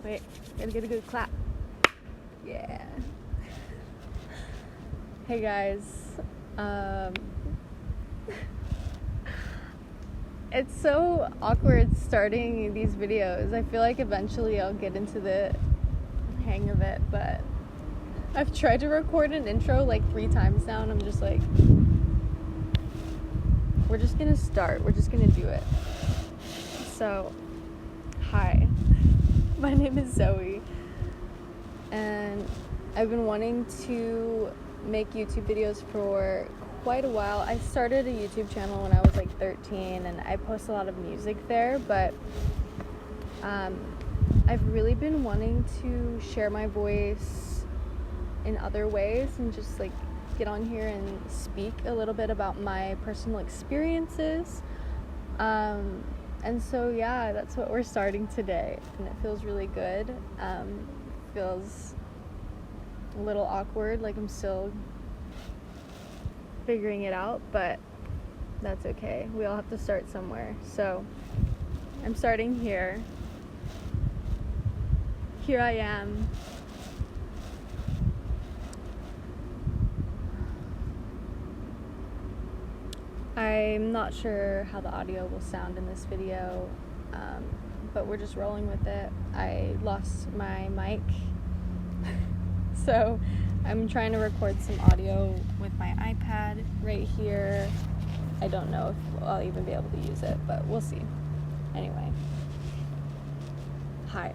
Wait, gotta get a good clap. Yeah. Hey guys. It's so awkward starting these videos. I feel like eventually I'll get into the hang of it, but I've tried to record an intro like 3 times now, and I'm just like, we're just gonna start. We're just gonna do it. So, hi. My name is Zoe, and I've been wanting to make YouTube videos for quite a while. I started a YouTube channel when I was like 13, and I post a lot of music there, but I've really been wanting to share my voice in other ways and just like get on here and speak a little bit about my personal experiences. And so yeah, that's what we're starting today, and it feels really good. Feels a little awkward, like I'm still figuring it out, but that's okay. We all have to start somewhere. So I'm starting here. Here I am. I'm not sure how the audio will sound in this video, but we're just rolling with it. I lost my mic, so I'm trying to record some audio with my iPad right here. I don't know if I'll even be able to use it, but we'll see. Anyway, hi.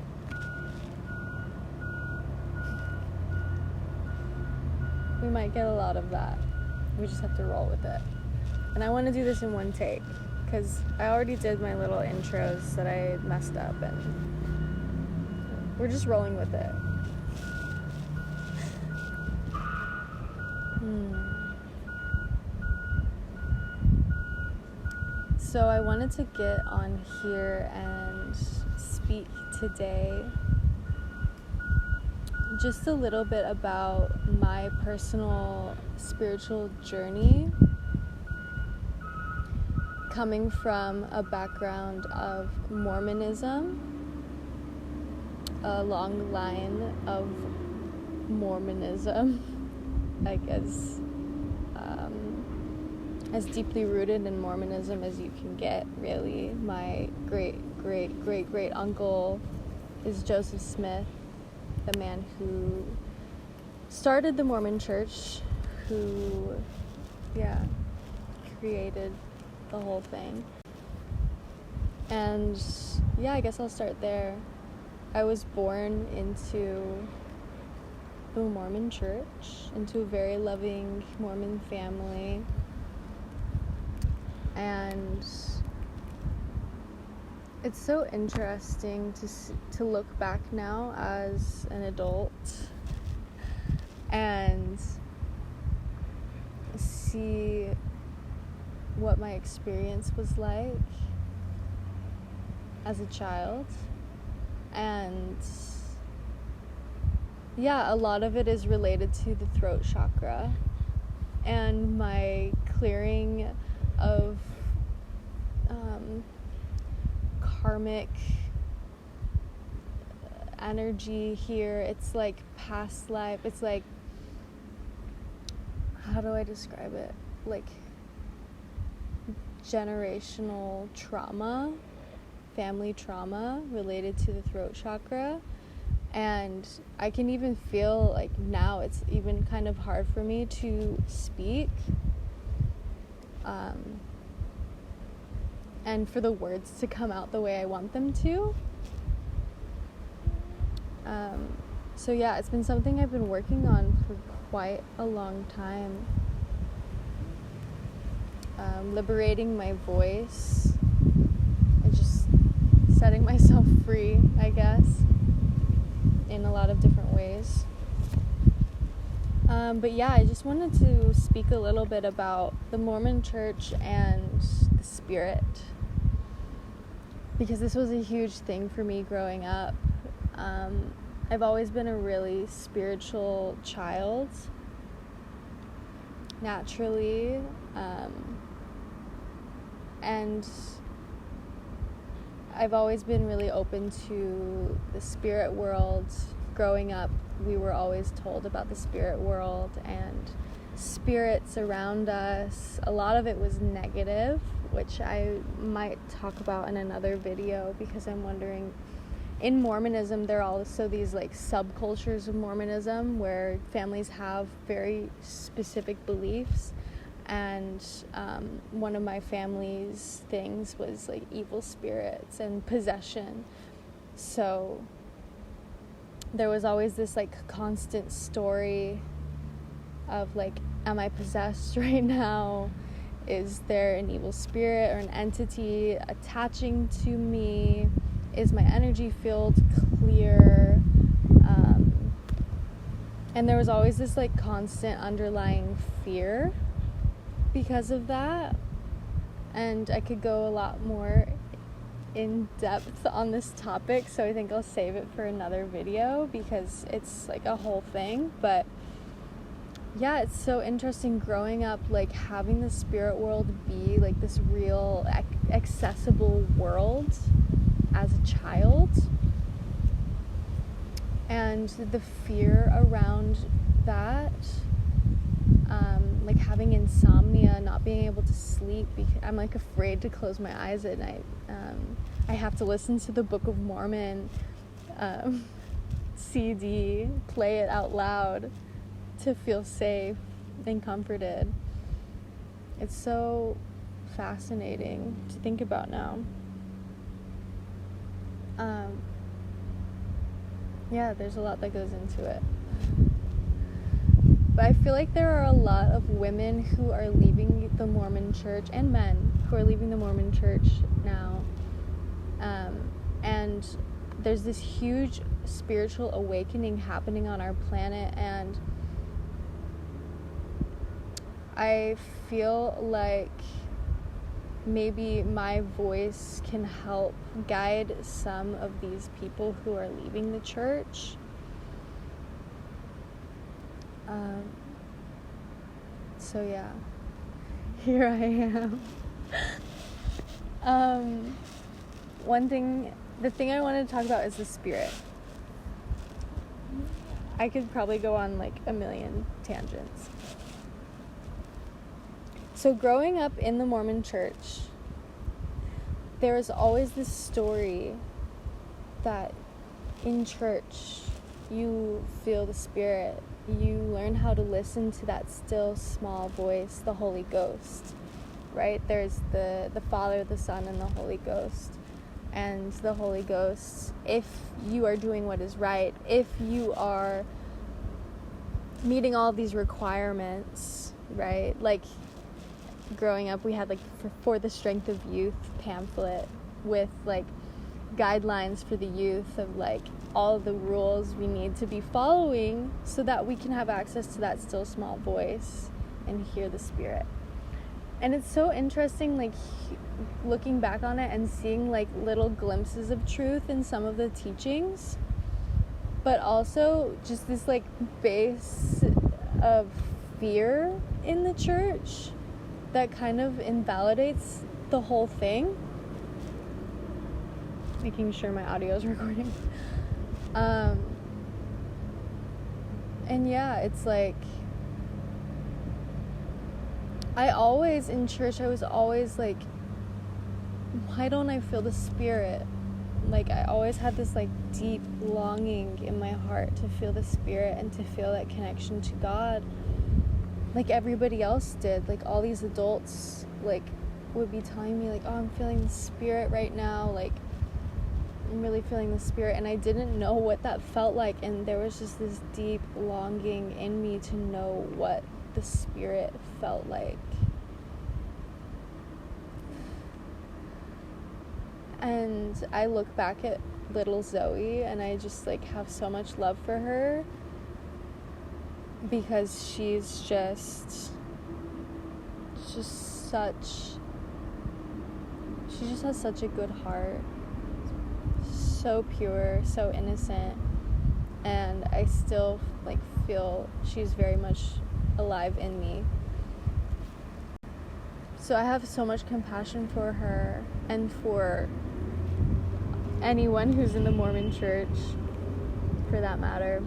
We might get a lot of that. We just have to roll with it. And I want to do this in one take, because I already did my little intros that I messed up, and we're just rolling with it. So I wanted to get on here and speak today just a little bit about my personal spiritual journey, coming from a background of Mormonism, a long line of Mormonism, like as deeply rooted in Mormonism as you can get, really. My great uncle is Joseph Smith, the man who started the Mormon Church, who, created the whole thing. And I guess I'll start there. I was born into the Mormon Church, into a very loving Mormon family, and it's so interesting to look back now as an adult and see what my experience was like as a child. And a lot of it is related to the throat chakra and my clearing of karmic energy here. It's like past life. It's like, how do I describe it? Like generational trauma, family trauma related to the throat chakra. And I can even feel like now it's even kind of hard for me to speak, and for the words to come out the way I want them to. It's been something I've been working on for quite a long time. Liberating my voice and just setting myself free, I guess, in a lot of different ways. I just wanted to speak a little bit about the Mormon Church and the spirit, because this was a huge thing for me growing up. I've always been a really spiritual child, naturally, and I've always been really open to the spirit world. Growing up, we were always told about the spirit world and spirits around us. A lot of it was negative, which I might talk about in another video, because I'm wondering, in Mormonism, there are also these like subcultures of Mormonism where families have very specific beliefs. And one of my family's things was like evil spirits and possession. So there was always this like constant story of like, am I possessed right now? Is there an evil spirit or an entity attaching to me? Is my energy field clear? And there was always this like constant underlying fear because of that. And I could go a lot more in depth on this topic, so I think I'll save it for another video because it's like a whole thing. But yeah, it's so interesting growing up, like having the spirit world be like this real accessible world as a child, and the fear around that, like having insomnia, not being able to sleep because I'm like afraid to close my eyes at night. I have to listen to the Book of Mormon CD, play it out loud to feel safe and comforted. It's so fascinating to think about now. Yeah, there's a lot that goes into it. But I feel like there are a lot of women who are leaving the Mormon church, and men who are leaving the Mormon church now. And there's this huge spiritual awakening happening on our planet, and I feel like maybe my voice can help guide some of these people who are leaving the church. So yeah, here I am. The thing I wanted to talk about is the spirit. I could probably go on like a million tangents. So growing up in the Mormon church, there was always this story that in church you feel the spirit. You learn how to listen to that still small voice, the Holy Ghost, right? There's the Father, the Son, and the Holy Ghost. And the Holy Ghost, if you are doing what is right, if you are meeting all these requirements, right? Like growing up, we had like for the Strength of Youth pamphlet with like guidelines for the youth of like all the rules we need to be following so that we can have access to that still small voice and hear the spirit. And it's so interesting, like looking back on it and seeing like little glimpses of truth in some of the teachings, but also just this like base of fear in the church that kind of invalidates the whole thing. Making sure my audio is recording. And yeah, it's like in church I was always like, why don't I feel the spirit? Like I always had this like deep longing in my heart to feel the spirit and to feel that connection to God, like everybody else did. Like all these adults like would be telling me like, oh, I'm feeling the spirit right now, like I'm really feeling the spirit, and I didn't know what that felt like, and there was just this deep longing in me to know what the spirit felt like. And I look back at little Zoe and I just like have so much love for her, because she just has such a good heart, so pure, so innocent, and I still like feel she's very much alive in me. So I have so much compassion for her and for anyone who's in the Mormon church, for that matter.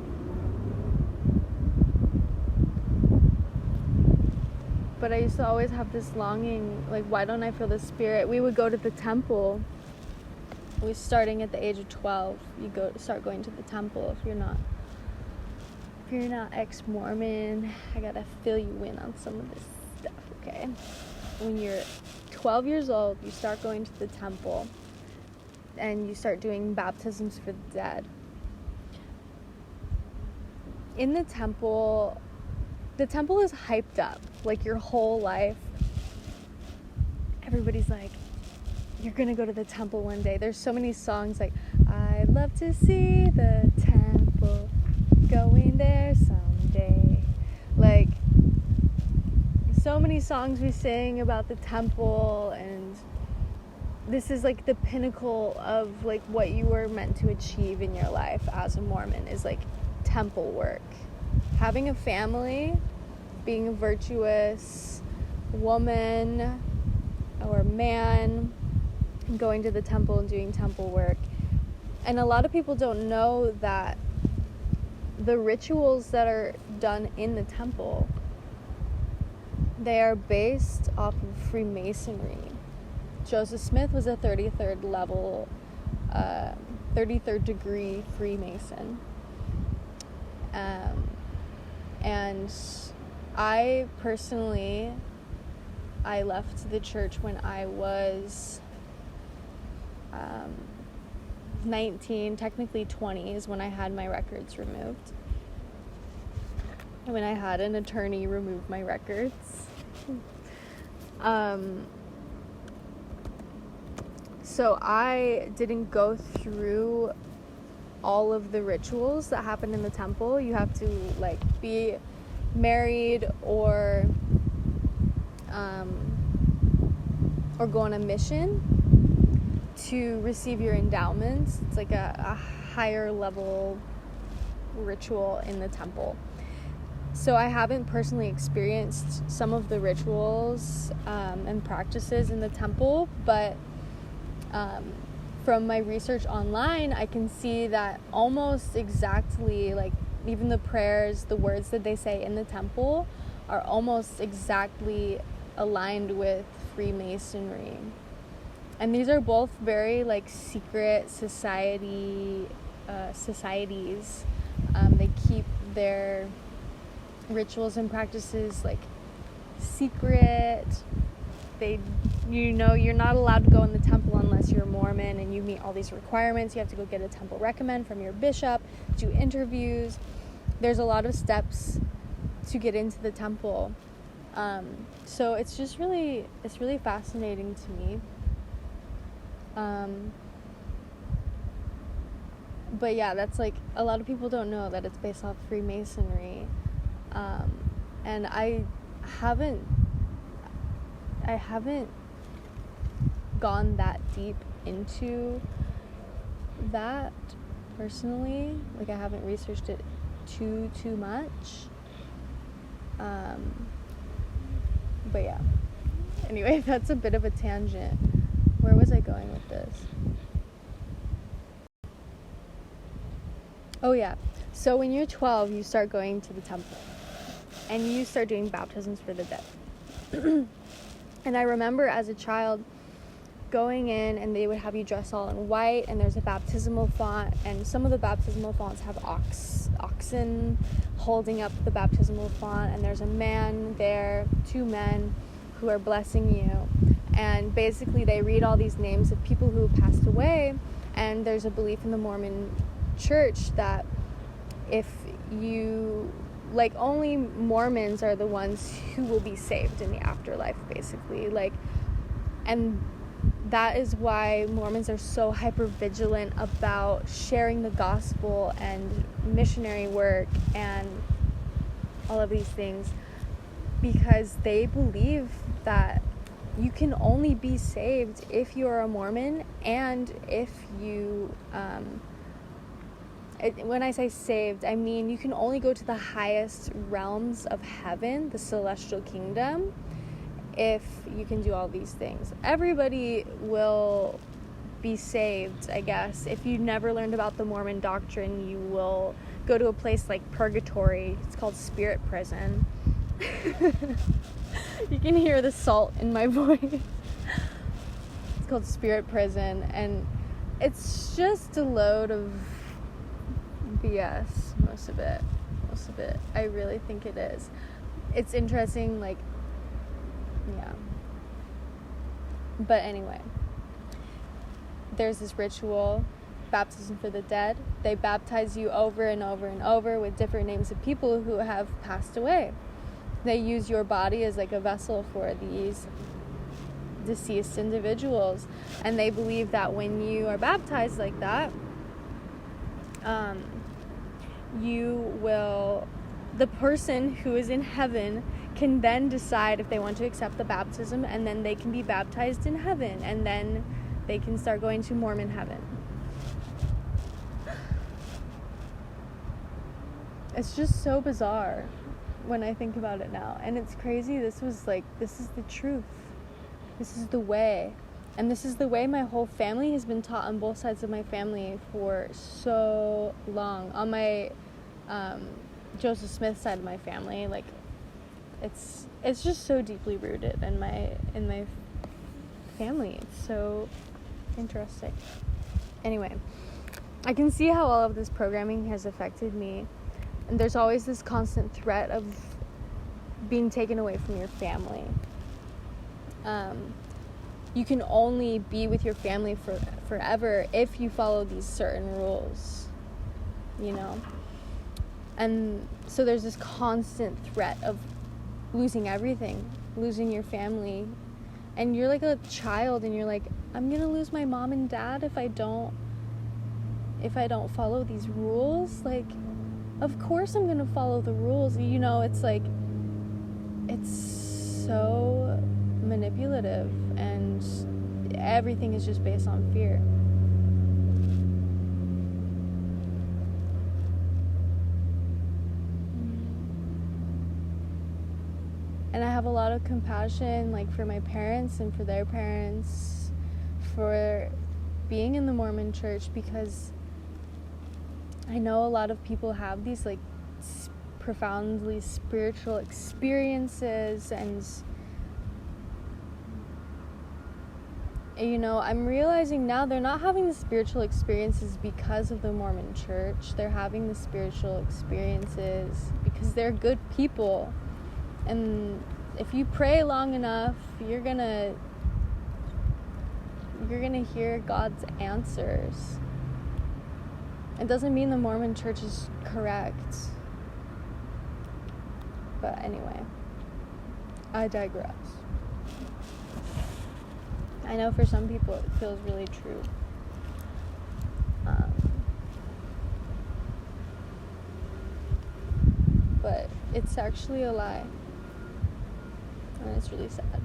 But I used to always have this longing, like, why don't I feel the spirit? We would go to the temple. We was starting at the age of 12. You start going to the temple if you're not ex-Mormon. I gotta fill you in on some of this stuff, okay? When you're 12 years old, you start going to the temple and you start doing baptisms for the dead. In the temple is hyped up, like your whole life. Everybody's like, you're gonna go to the temple one day. There's so many songs like, I'd love to see the temple, going there someday. Like, so many songs we sing about the temple, and this is like the pinnacle of like what you were meant to achieve in your life as a Mormon, is like temple work. Having a family, being a virtuous woman or man, going to the temple and doing temple work. And a lot of people don't know that the rituals that are done in the temple, they are based off of Freemasonry. Joseph Smith was a 33rd level, 33rd degree Freemason. And I personally, I left the church when I was 19, technically 20 is when I had my records removed. When I had an attorney remove my records. So I didn't go through all of the rituals that happen in the temple. You have to like be married or go on a mission to receive your endowments. It's like a higher level ritual in the temple. So I haven't personally experienced some of the rituals and practices in the temple, but from my research online, I can see that almost exactly, like, even the prayers, the words that they say in the temple are almost exactly aligned with Freemasonry. And these are both very, like, secret societies. They keep their rituals and practices, like, secret. You're not allowed to go in the temple unless you're a Mormon and you meet all these requirements. You have to go get a temple recommend from your bishop, do interviews. There's a lot of steps to get into the temple. So it's really fascinating to me. But yeah, that's like, a lot of people don't know that it's based off Freemasonry. And I haven't gone that deep into that personally. Like, I haven't researched it too much. But yeah. Anyway, that's a bit of a tangent. Where was I going with this? Oh yeah. So when you're 12, you start going to the temple. And you start doing baptisms for the dead. And I remember as a child going in, and they would have you dress all in white, and there's a baptismal font, and some of the baptismal fonts have oxen holding up the baptismal font, and there's a man there, 2 men who are blessing you, and basically they read all these names of people who passed away. And there's a belief in the Mormon church that if you, like, only Mormons are the ones who will be saved in the afterlife, basically. Like, and that is why Mormons are so hyper vigilant about sharing the gospel and missionary work and all of these things, because they believe that you can only be saved if you're a Mormon, and if you when I say saved, I mean you can only go to the highest realms of heaven, the celestial kingdom, if you can do all these things. Everybody will be saved, I guess. If you never learned about the Mormon doctrine, you will go to a place like purgatory. It's called spirit prison. You can hear the salt in my voice. It's called spirit prison, and it's just a load of BS, most of it. I really think it is. It's interesting, like, yeah. But anyway, there's this ritual, baptism for the dead. They baptize you over and over and over with different names of people who have passed away. They use your body as like a vessel for these deceased individuals, and they believe that when you are baptized like that, the person who is in heaven can then decide if they want to accept the baptism, and then they can be baptized in heaven, and then they can start going to Mormon heaven. It's just so bizarre when I think about it now, and it's crazy. This is the truth. This is the way, and this is the way my whole family has been taught on both sides of my family for so long. On my Joseph Smith side of my family, like, it's just so deeply rooted in my family. It's so interesting. Anyway, I can see how all of this programming has affected me, and there's always this constant threat of being taken away from your family. You can only be with your family forever if you follow these certain rules, you know? And so there's this constant threat of losing everything, losing your family. And you're like a child, and you're like, I'm gonna lose my mom and dad if I don't follow these rules. Like, of course I'm gonna follow the rules. You know, it's like, it's so manipulative, and everything is just based on fear. And I have a lot of compassion, like, for my parents and for their parents, for being in the Mormon church, because I know a lot of people have these, like, profoundly spiritual experiences, and, you know, I'm realizing now they're not having the spiritual experiences because of the Mormon church. They're having the spiritual experiences because they're good people. And if you pray long enough, you're gonna hear God's answers. It doesn't mean the Mormon church is correct. But anyway, I digress. I know for some people it feels really true. But it's actually a lie. And it's really sad.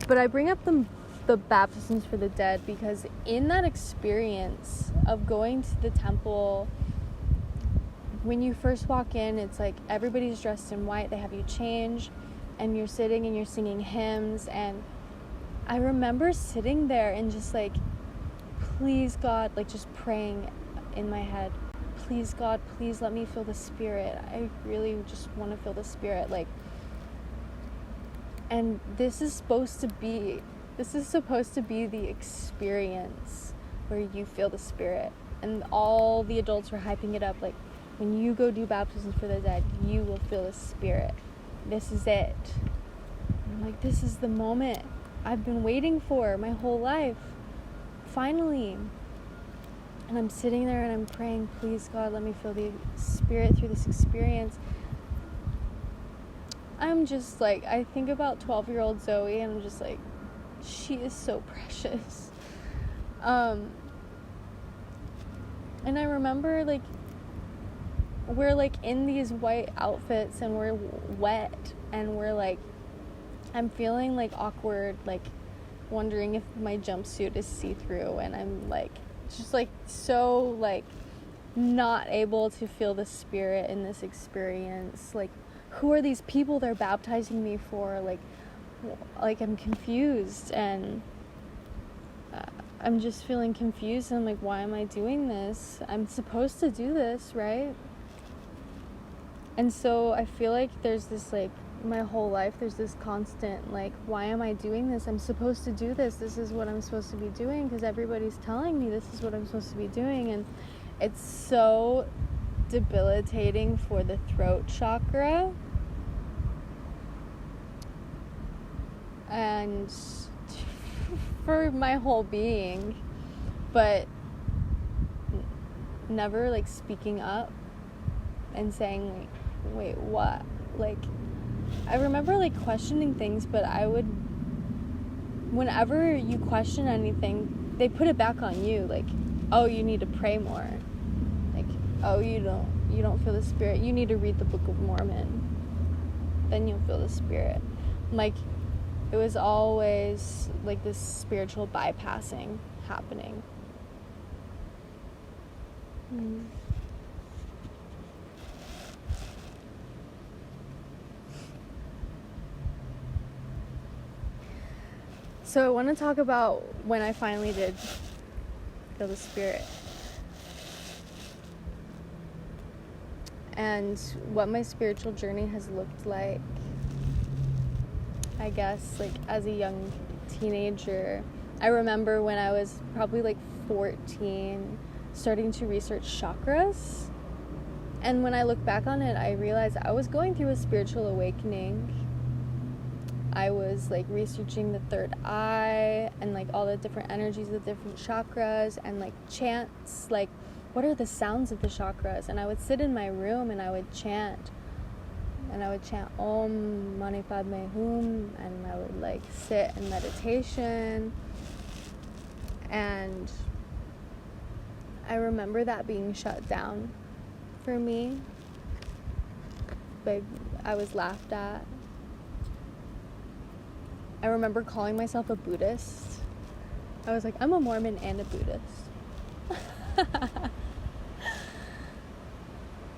But I bring up the baptisms for the dead because in that experience of going to the temple, when you first walk in, it's like everybody's dressed in white, they have you change, and you're sitting and you're singing hymns. And I remember sitting there and just like, please God, like just praying in my head, please God, please let me feel the Spirit. I really just want to feel the Spirit. Like, and this is supposed to be the experience where you feel the Spirit. And all the adults were hyping it up, like, when you go do baptisms for the dead, you will feel the Spirit. This is it. And I'm like, this is the moment I've been waiting for my whole life. Finally. And I'm sitting there and I'm praying, please God, let me feel the Spirit through this experience. I'm just like, I think about 12-year-old Zoe, and I'm just like, she is so precious. And I remember, like, we're like in these white outfits and we're wet, and we're like, I'm feeling like awkward, like wondering if my jumpsuit is see-through, and I'm like just like so like not able to feel the Spirit in this experience. Like, who are these people they're baptizing me for? Like I'm confused. And I'm just feeling confused. I'm like, why am I doing this? I'm supposed to do this, right? And so I feel like there's this, like, my whole life, there's this constant, like, why am I doing this? I'm supposed to do this. This is what I'm supposed to be doing because everybody's telling me this is what I'm supposed to be doing. And it's so debilitating for the throat chakra. And for my whole being. But never, like, speaking up and saying, like, wait, what? Like, I remember, like, questioning things, but I would, whenever you question anything, they put it back on you, like, oh, you need to pray more, like, oh, you don't feel the spirit, you need to read the Book of Mormon, then you'll feel the spirit. Like, it was always, like, this spiritual bypassing happening. So I want to talk about when I finally did feel the spirit. And what my spiritual journey has looked like, I guess, like, as a young teenager. I remember when I was probably, like, 14, starting to research chakras. And when I look back on it, I realized I was going through a spiritual awakening. I was, like, researching the third eye and, like, all the different energies of the different chakras and, like, chants, like, what are the sounds of the chakras? And I would sit in my room and I would chant. And I would chant Om Mani Padme Hum, and I would, like, sit in meditation. And I remember that being shut down for me. Like, I was laughed at. I remember calling myself a Buddhist. I was like, I'm a Mormon and a Buddhist.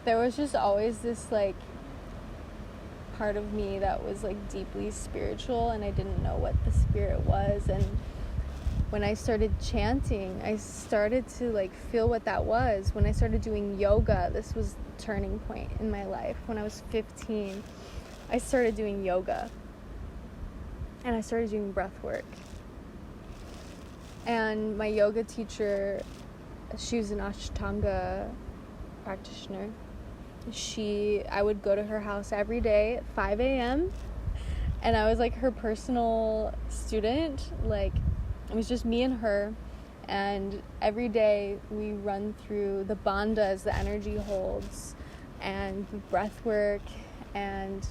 There was just always this, like, part of me that was, like, deeply spiritual, and I didn't know what the spirit was. And when I started chanting, I started to, like, feel what that was. When I started doing yoga, this was the turning point in my life. When I was 15, I started doing yoga. And I started doing breath work. And my yoga teacher, she was an Ashtanga practitioner. I would go to her house every day at 5 a.m. And I was, like, her personal student. Like, it was just me and her. And every day we run through the bandhas, the energy holds, and the breath work, and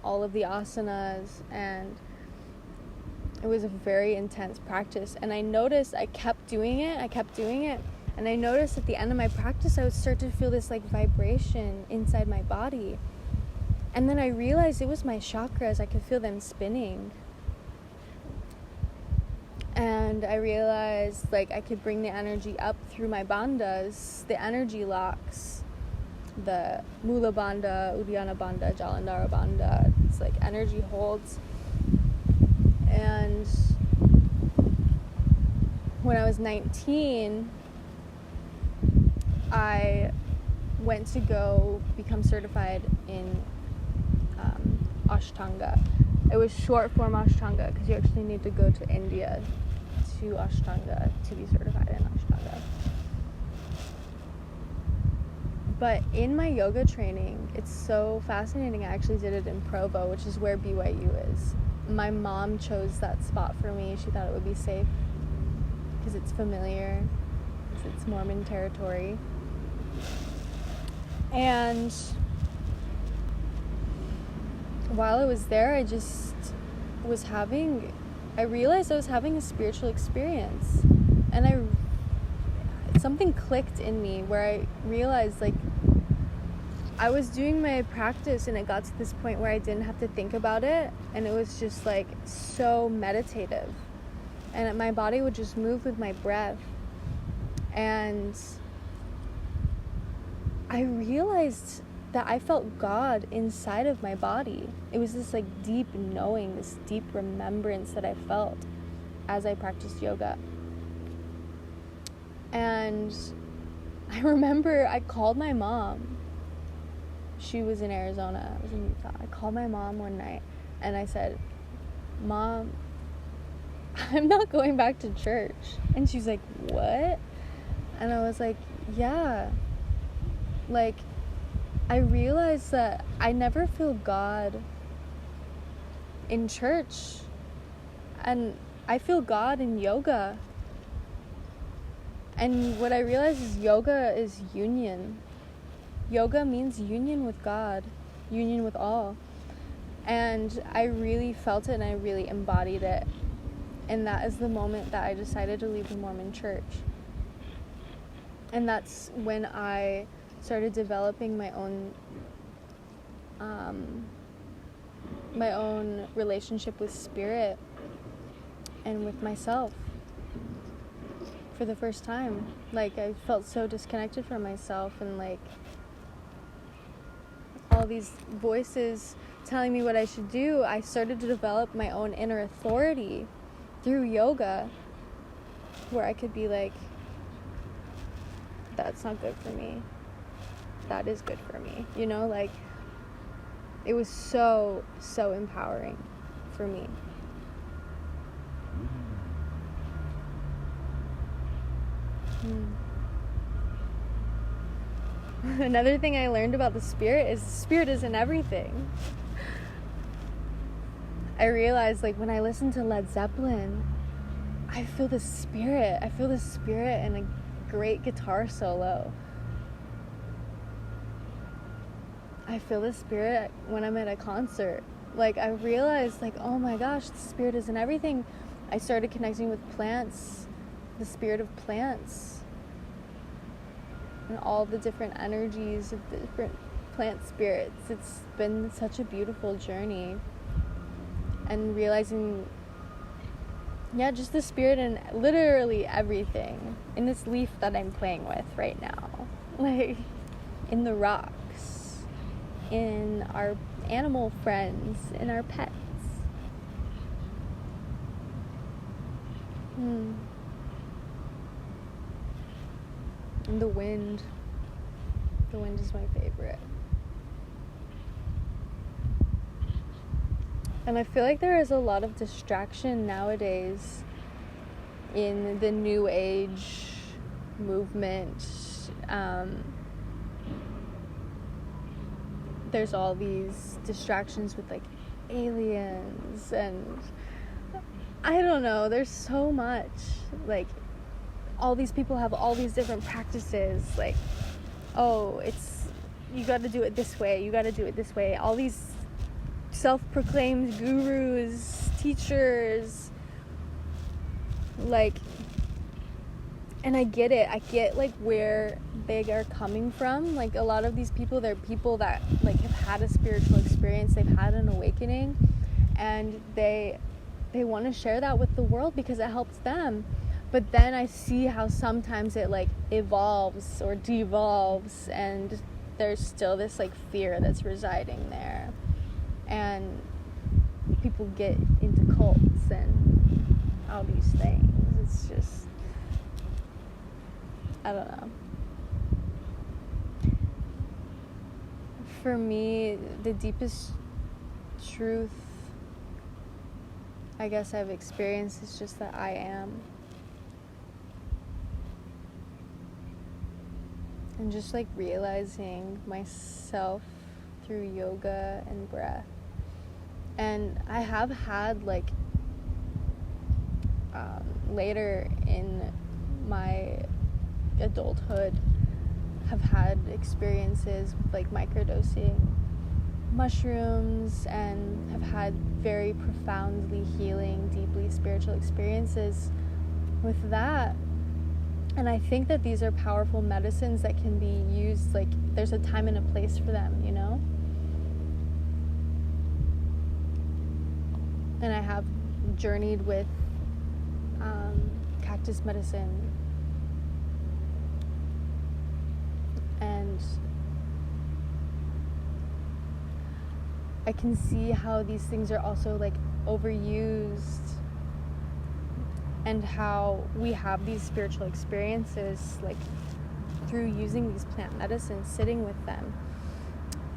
all of the asanas, and it was a very intense practice. And I noticed I kept doing it, and I noticed at the end of my practice I would start to feel this, like, vibration inside my body. And then I realized it was my chakras. I could feel them spinning. And I realized, like, I could bring the energy up through my bandhas, the energy locks, the Mula Bandha, Uddiyana Bandha, Jalandhara Bandha. It's like energy holds. And when I was 19, I went to go become certified in Ashtanga. It was short form Ashtanga because you actually need to go to India to Ashtanga to be certified in Ashtanga. But in my yoga training, it's so fascinating. I actually did it in Provo, which is where BYU is. My mom chose that spot for me. She thought it would be safe because it's familiar, because it's Mormon territory. And while I was there, I realized I was having a spiritual experience. And something clicked in me where I realized, like, I was doing my practice and it got to this point where I didn't have to think about it, and it was just, like, so meditative, and my body would just move with my breath. And I realized that I felt God inside of my body. It was this, like, deep knowing, this deep remembrance that I felt. as I practiced yoga. And I remember I called my mom. She was in Arizona, I was in Utah. I called my mom one night and I said, Mom, I'm not going back to church. And she's like, what? And I was like, yeah. Like, I realized that I never feel God in church. And I feel God in yoga. And what I realized is yoga is union. Yoga means union with God, union with all. And I really felt it and I really embodied it. And that is the moment that I decided to leave the Mormon church. And that's when I started developing my own relationship with spirit and with myself for the first time. Like, I felt so disconnected from myself, and like all these voices telling me what I should do. I started to develop my own inner authority through yoga, where I could be like, that's not good for me, that is good for me, you know. Like, it was so empowering for me. Another thing I learned about the spirit isn't everything. I realized, like, when I listen to Led Zeppelin, I feel the spirit in a great guitar solo. I feel the spirit when I'm at a concert. Like, I realized, like, oh my gosh, the spirit isn't everything. I started connecting with plants, the spirit of plants, and all the different energies of the different plant spirits. It's been such a beautiful journey. And realizing, yeah, just the spirit in literally everything. In this leaf that I'm playing with right now. Like, in the rocks, in our animal friends, in our pets. And the wind. The wind is my favorite. And I feel like there is a lot of distraction nowadays in the new age movement. There's all these distractions with, like, aliens, and I don't know, there's so much. Like, all these people have all these different practices. Like, oh, you gotta do it this way, you gotta do it this way. All these self-proclaimed gurus, teachers, like, and I get it. I get, like, where they are coming from. Like, a lot of these people, they're people that, like, have had a spiritual experience, they've had an awakening, and they want to share that with the world because it helps them. But then I see how sometimes it, like, evolves or devolves, and there's still this, like, fear that's residing there. And people get into cults and all these things. It's just, I don't know. For me, the deepest truth I guess I've experienced is just that I am. And just, like, realizing myself through yoga and breath. And I have had, like, later in my adulthood, have had experiences with, like, microdosing mushrooms, and have had very profoundly healing, deeply spiritual experiences with that. And I think that these are powerful medicines that can be used, like, there's a time and a place for them, you know? And I have journeyed with cactus medicine, and I can see how these things are also, like, overused and how we have these spiritual experiences like through using these plant medicines, sitting with them,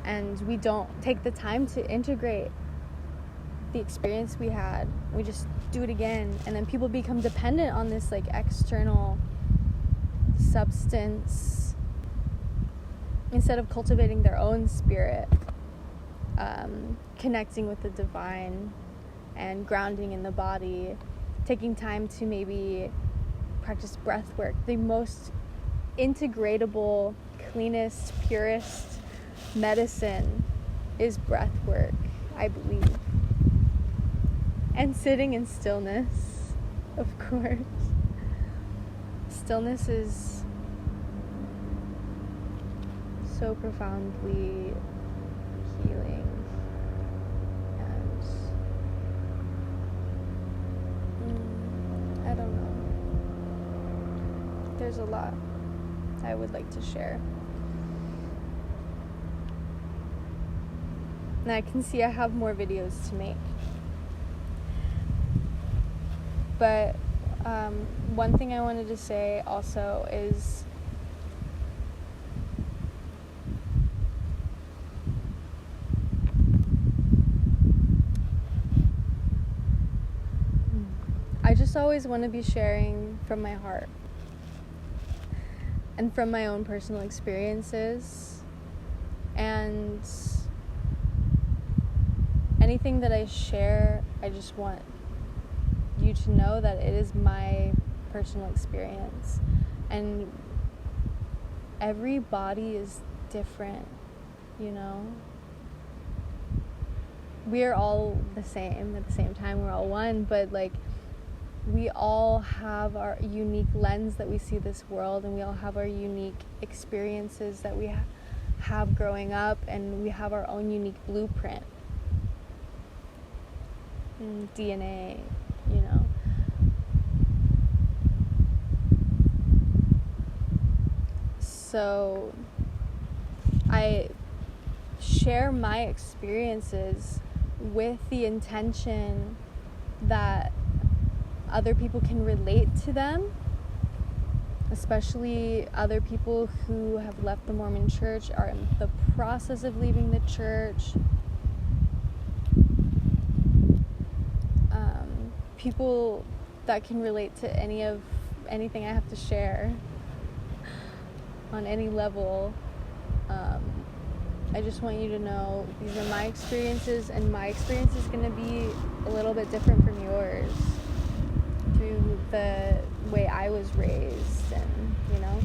and we don't take the time to integrate the experience we had. We just do it again, and then people become dependent on this like external substance instead of cultivating their own spirit, connecting with the divine and grounding in the body, taking time to maybe practice breath work. The most integratable, cleanest, purest medicine is breath work, I believe. And sitting in stillness, of course. Stillness is so profoundly healing, and I don't know. There's a lot I would like to share. And I can see I have more videos to make. But one thing I wanted to say also is I just always want to be sharing from my heart and from my own personal experiences, and anything that I share, I just want you to know that it is my personal experience, and every body is different, you know. We are all the same at the same time, we're all one, but like we all have our unique lens that we see this world, and we all have our unique experiences that we have growing up, and we have our own unique blueprint and DNA, you know. So I share my experiences with the intention that other people can relate to them, especially other people who have left the Mormon church, are in the process of leaving the church, people that can relate to anything I have to share on any level. I just want you to know these are my experiences, and my experience is going to be a little bit different from yours through the way I was raised, and you know,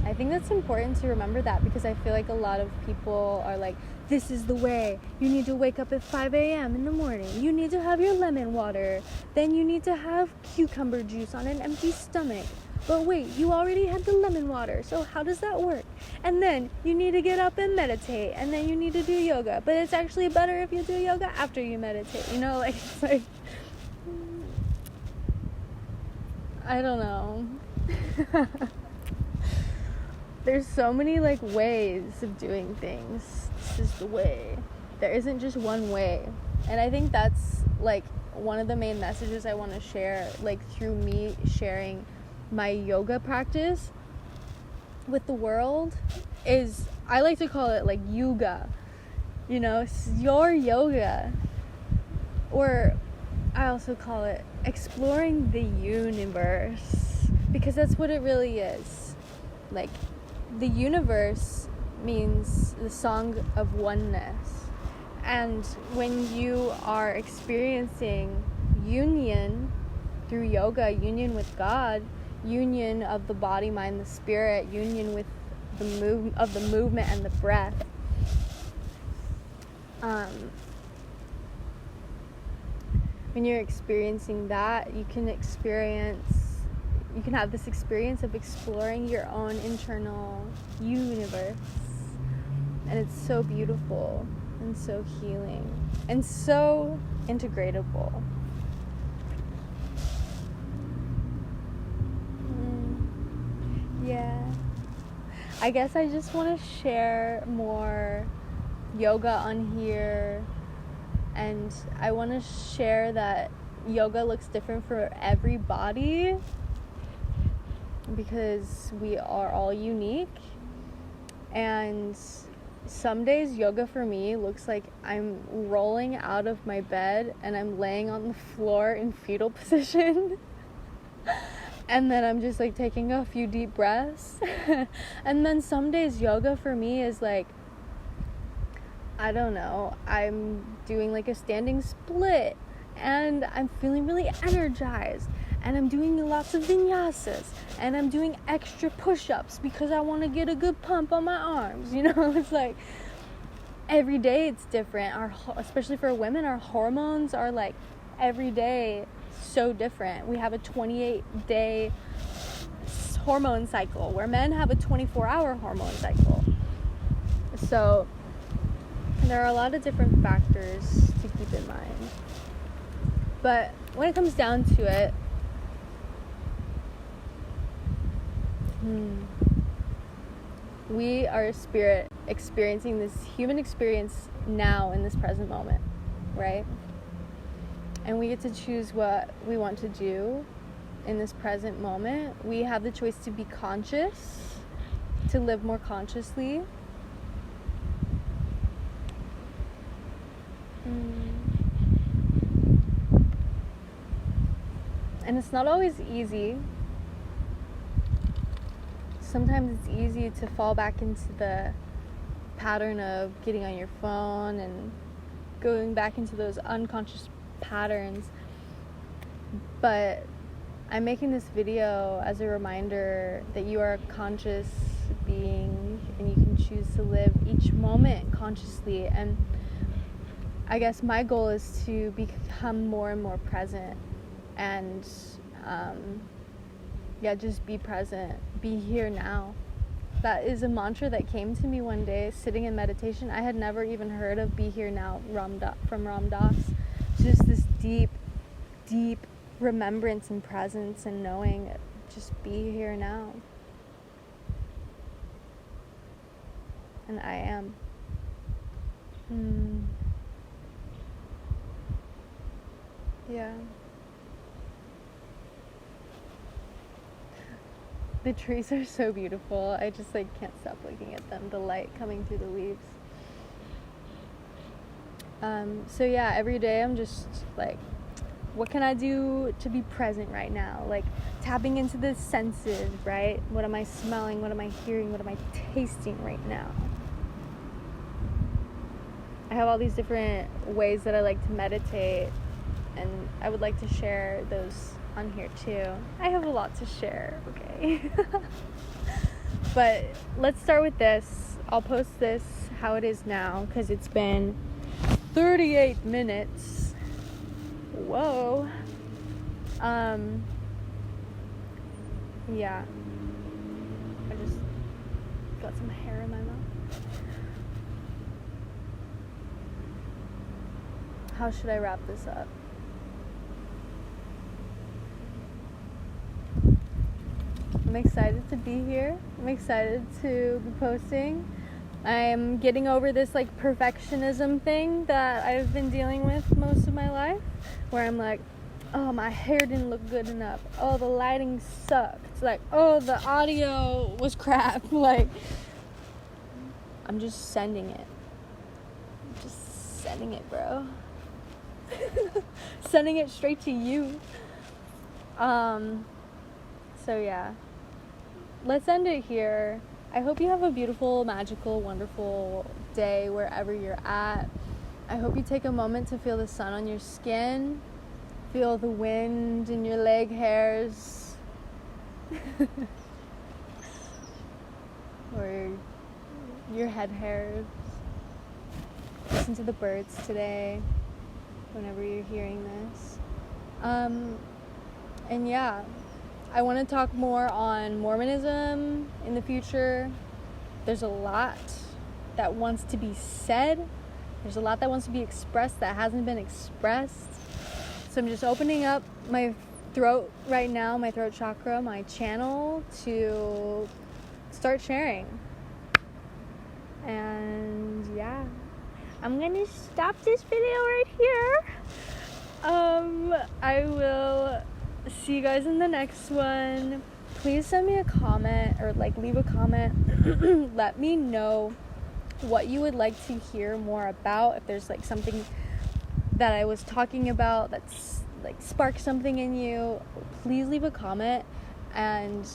I think that's important to remember that, because I feel like a lot of people are like, this is the way, you need to wake up at 5 a.m. in the morning, you need to have your lemon water, then you need to have cucumber juice on an empty stomach. But wait, you already had the lemon water, so how does that work? And then you need to get up and meditate, and then you need to do yoga, but it's actually better if you do yoga after you meditate, you know, like, it's like, I don't know. There's so many like ways of doing things. This is the way. There isn't just one way. And I think that's like one of the main messages I want to share, like through me sharing my yoga practice with the world, is I like to call it like yuga. You know, it's your yoga. Or I also call it exploring the universe, because that's what it really is. Like, the universe means the song of oneness, and when you are experiencing union through yoga, union with God, union of the body, mind, the spirit, union with the movement and the breath, when you're experiencing that, you can have this experience of exploring your own internal universe. And it's so beautiful and so healing and so integratable. Yeah. I guess I just want to share more yoga on here, and I want to share that yoga looks different for everybody because we are all unique. And some days yoga for me looks like I'm rolling out of my bed and I'm laying on the floor in fetal position. And then I'm just like taking a few deep breaths. And then some days yoga for me is like, I don't know, I'm doing like a standing split and I'm feeling really energized, and I'm doing lots of vinyasas, and I'm doing extra push-ups because I want to get a good pump on my arms, you know. It's like every day it's different. Especially for women, our hormones are like every day so different. We have a 28-day hormone cycle where men have a 24-hour hormone cycle. So there are a lot of different factors to keep in mind. But when it comes down to it, we are a spirit experiencing this human experience now in this present moment, right? And we get to choose what we want to do in this present moment. We have the choice to be conscious, to live more consciously. And it's not always easy. Sometimes it's easy to fall back into the pattern of getting on your phone and going back into those unconscious patterns. But I'm making this video as a reminder that you are a conscious being and you can choose to live each moment consciously. And I guess my goal is to become more and more present and just be present, be here now. That is a mantra that came to me one day sitting in meditation. I had never even heard of Be Here Now from Ram Dass. Just this deep remembrance and presence and knowing, just be here now. And I am. Yeah. The trees are so beautiful. I just can't stop looking at them. The light coming through the leaves. So yeah, every day I'm just what can I do to be present right now? Tapping into the senses, right? What am I smelling? What am I hearing? What am I tasting right now? I have all these different ways that I like to meditate, and I would like to share those on here too. I have a lot to share, okay? But let's start with this. I'll post this how it is now because it's been 38 minutes. Whoa. Yeah. I just got some hair in my mouth. How should I wrap this up? I'm excited to be here. I'm excited to be posting. I'm getting over this perfectionism thing that I've been dealing with most of my life, where I'm oh, my hair didn't look good enough. Oh, the lighting sucked. Oh, the audio was crap. I'm just sending it. Just sending it, bro. Sending it straight to you. So yeah. Let's end it here. I hope you have a beautiful, magical, wonderful day wherever you're at. I hope you take a moment to feel the sun on your skin, feel the wind in your leg hairs, or your head hairs. Listen to the birds today, whenever you're hearing this. And yeah. I want to talk more on Mormonism in the future. There's a lot that wants to be said. There's a lot that wants to be expressed that hasn't been expressed. So I'm just opening up my throat right now, my throat chakra, my channel, to start sharing. And yeah, I'm going to stop this video right here. I will see you guys in the next one. Please send me a comment or like leave a comment. Let me know what you would like to hear more about. If there's like something that I was talking about that's like sparked something in you, please leave a comment, and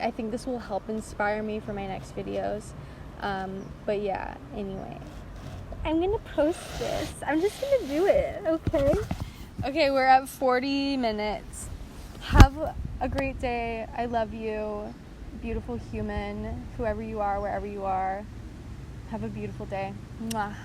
I think this will help inspire me for my next videos. But yeah, anyway, I'm gonna post this. I'm just gonna do it, okay, we're at 40 minutes. Have a great day. I love you, beautiful human, whoever you are, wherever you are. Have a beautiful day. Mwah.